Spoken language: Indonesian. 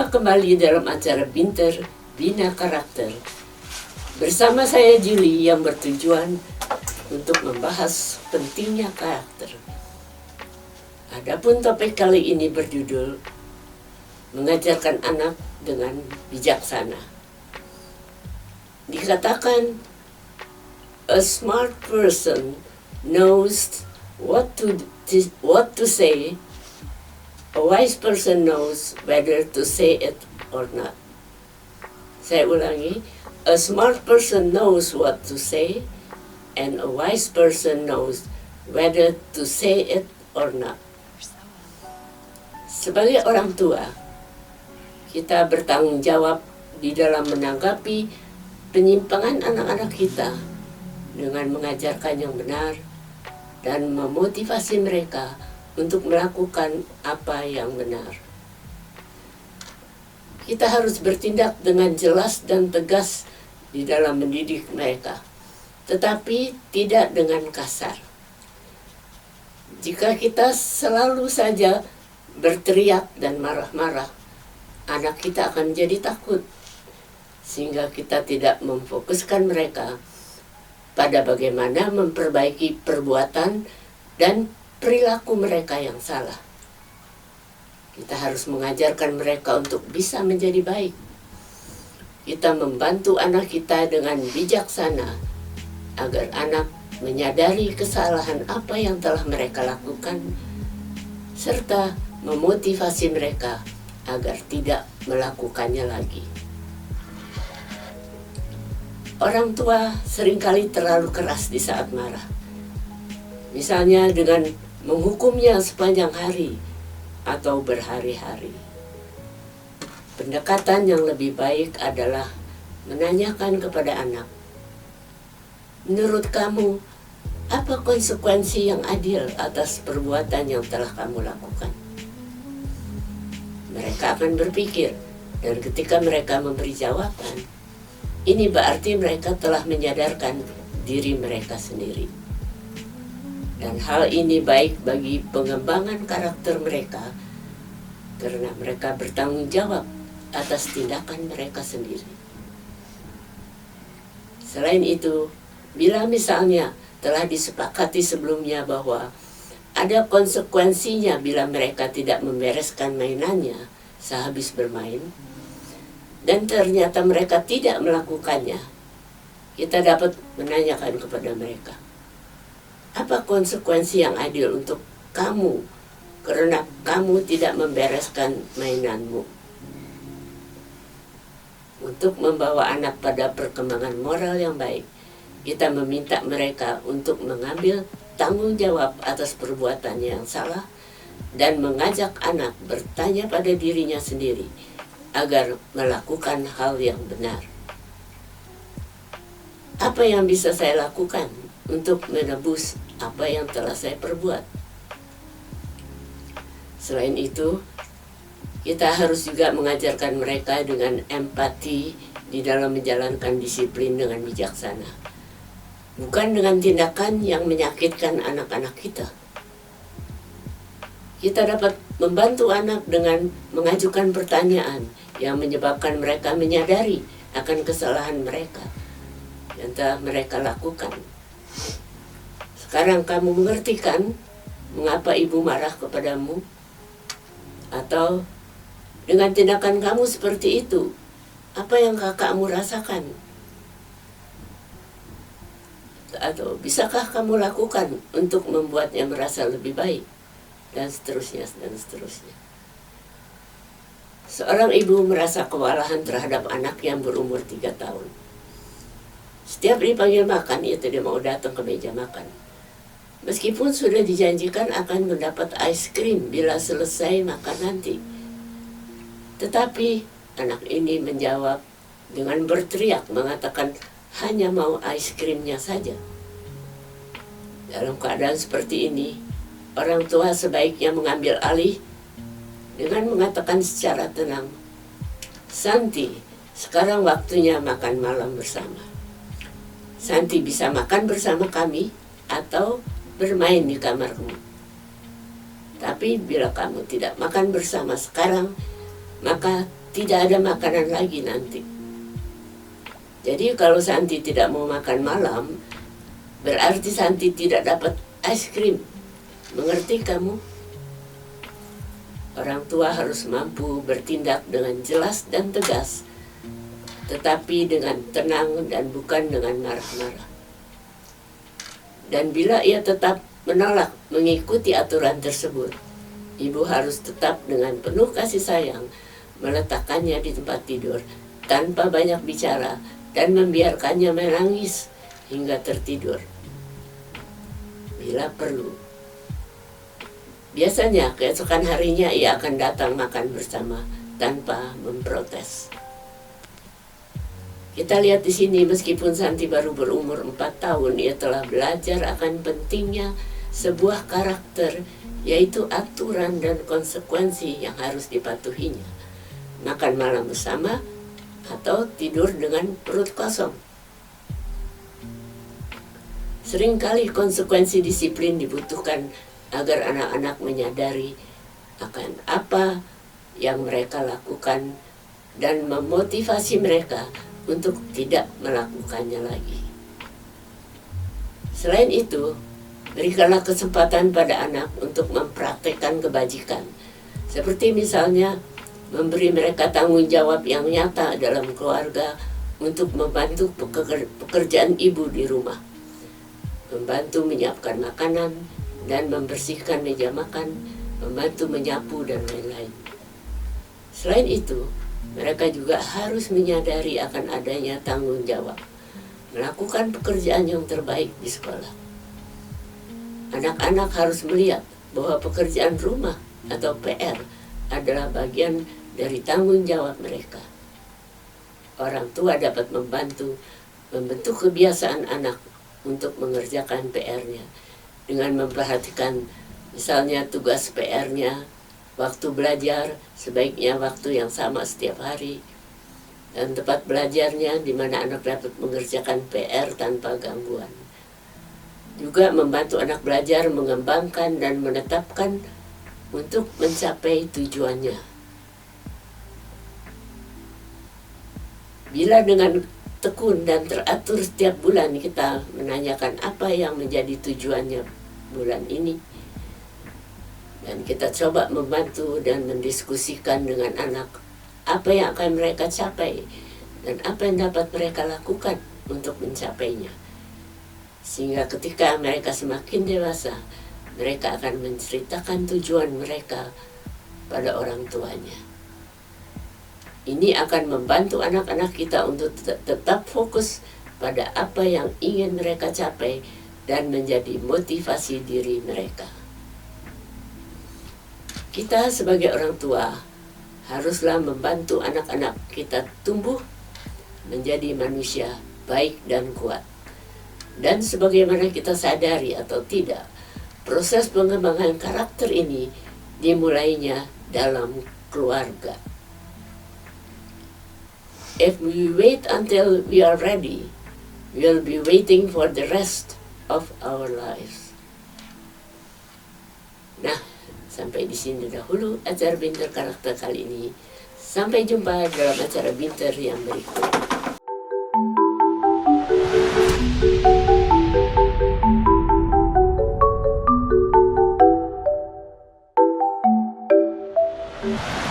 Berjumpa kembali dalam acara Binter Bina Karakter. Bersama saya Julie yang bertujuan untuk membahas pentingnya karakter. Adapun topik kali ini berjudul mengajarkan anak dengan bijaksana. Dikatakan, a smart person knows what to say. A wise person knows whether to say it or not. Saya ulangi, a smart person knows what to say, and a wise person knows whether to say it or not. Sebagai orang tua, kita bertanggung jawab di dalam menanggapi penyimpangan anak-anak kita dengan mengajarkan yang benar dan memotivasi mereka untuk melakukan apa yang benar. Kita harus bertindak dengan jelas dan tegas di dalam mendidik mereka, tetapi tidak dengan kasar. Jika kita selalu saja berteriak dan marah-marah, anak kita akan menjadi takut, sehingga kita tidak memfokuskan mereka pada bagaimana memperbaiki perbuatan dan perilaku mereka yang salah. Kita harus mengajarkan mereka untuk bisa menjadi baik. Kita membantu anak kita dengan bijaksana agar anak menyadari kesalahan apa yang telah mereka lakukan, serta memotivasi mereka agar tidak melakukannya lagi. Orang tua seringkali terlalu keras di saat marah. Misalnya dengan menghukumnya sepanjang hari atau berhari-hari. Pendekatan yang lebih baik adalah menanyakan kepada anak, menurut kamu, apa konsekuensi yang adil atas perbuatan yang telah kamu lakukan? Mereka akan berpikir, dan ketika mereka memberi jawaban, ini berarti mereka telah menyadarkan diri mereka sendiri. Dan hal ini baik bagi pengembangan karakter mereka karena mereka bertanggung jawab atas tindakan mereka sendiri. Selain itu, bila misalnya telah disepakati sebelumnya bahwa ada konsekuensinya bila mereka tidak membereskan mainannya sehabis bermain, dan ternyata mereka tidak melakukannya, kita dapat menanyakan kepada mereka, apa konsekuensi yang adil untuk kamu karena kamu tidak membereskan mainanmu? Untuk membawa anak pada perkembangan moral yang baik, kita meminta mereka untuk mengambil tanggung jawab atas perbuatannya yang salah dan mengajak anak bertanya pada dirinya sendiri agar melakukan hal yang benar. Apa yang bisa saya lakukan untuk menebus apa yang telah saya perbuat? Selain itu, kita harus juga mengajarkan mereka dengan empati di dalam menjalankan disiplin dengan bijaksana, bukan dengan tindakan yang menyakitkan anak-anak kita. Kita dapat membantu anak dengan mengajukan pertanyaan yang menyebabkan mereka menyadari akan kesalahan mereka yang telah mereka lakukan. Sekarang kamu mengerti kan mengapa ibu marah kepadamu? Atau dengan tindakan kamu seperti itu, apa yang kakakmu rasakan? Atau bisakah kamu lakukan untuk membuatnya merasa lebih baik? Dan seterusnya, dan seterusnya. Seorang ibu merasa kewalahan terhadap anak yang berumur 3 tahun. Setiap dipanggil makan, ia tidak mau datang ke meja makan. Meskipun sudah dijanjikan akan mendapat es krim bila selesai makan nanti. Tetapi anak ini menjawab dengan berteriak mengatakan hanya mau es krimnya saja. Dalam keadaan seperti ini, orang tua sebaiknya mengambil alih dengan mengatakan secara tenang, Santi, sekarang waktunya makan malam bersama. Santi bisa makan bersama kami atau bermain di kamarmu. Tapi bila kamu tidak makan bersama sekarang, maka tidak ada makanan lagi nanti. Jadi kalau Santi tidak mau makan malam, berarti Santi tidak dapat es krim. Mengerti kamu? Orang tua harus mampu bertindak dengan jelas dan tegas, tetapi dengan tenang dan bukan dengan marah-marah. Dan bila ia tetap menolak mengikuti aturan tersebut, ibu harus tetap dengan penuh kasih sayang meletakkannya di tempat tidur tanpa banyak bicara dan membiarkannya menangis hingga tertidur bila perlu. Biasanya keesokan harinya ia akan datang makan bersama tanpa memprotes. Kita lihat di sini, meskipun Santi baru berumur 4 tahun, ia telah belajar akan pentingnya sebuah karakter, yaitu aturan dan konsekuensi yang harus dipatuhinya. Makan malam bersama atau tidur dengan perut kosong. Seringkali konsekuensi disiplin dibutuhkan agar anak-anak menyadari akan apa yang mereka lakukan dan memotivasi mereka untuk tidak melakukannya lagi. Selain itu, berikanlah kesempatan pada anak untuk mempraktekkan kebajikan, seperti misalnya memberi mereka tanggung jawab yang nyata dalam keluarga untuk membantu pekerjaan ibu di rumah, membantu menyiapkan makanan dan membersihkan meja makan, membantu menyapu dan lain-lain. Selain itu, mereka juga harus menyadari akan adanya tanggung jawab, melakukan pekerjaan yang terbaik di sekolah. Anak-anak harus melihat bahwa pekerjaan rumah atau PR adalah bagian dari tanggung jawab mereka. Orang tua dapat membantu membentuk kebiasaan anak untuk mengerjakan PR-nya dengan memperhatikan misalnya tugas PR-nya, waktu belajar sebaiknya waktu yang sama setiap hari, dan tempat belajarnya di mana anak dapat mengerjakan PR tanpa gangguan. Juga membantu anak belajar mengembangkan dan menetapkan untuk mencapai tujuannya. Bila dengan tekun dan teratur setiap bulan kita menanyakan apa yang menjadi tujuannya bulan ini, dan kita coba membantu dan mendiskusikan dengan anak apa yang akan mereka capai dan apa yang dapat mereka lakukan untuk mencapainya, sehingga ketika mereka semakin dewasa, mereka akan menceritakan tujuan mereka pada orang tuanya. Ini akan membantu anak-anak kita untuk tetap fokus pada apa yang ingin mereka capai dan menjadi motivasi diri mereka. Kita sebagai orang tua haruslah membantu anak-anak kita tumbuh menjadi manusia baik dan kuat. Dan sebagaimana kita sadari atau tidak, proses pengembangan karakter ini dimulainya dalam keluarga. If we wait until we are ready, we'll be waiting for the rest of our lives. Nah, sampai di sini dahulu acara Binter Karakter kali ini. Sampai jumpa dalam acara Binter yang berikut.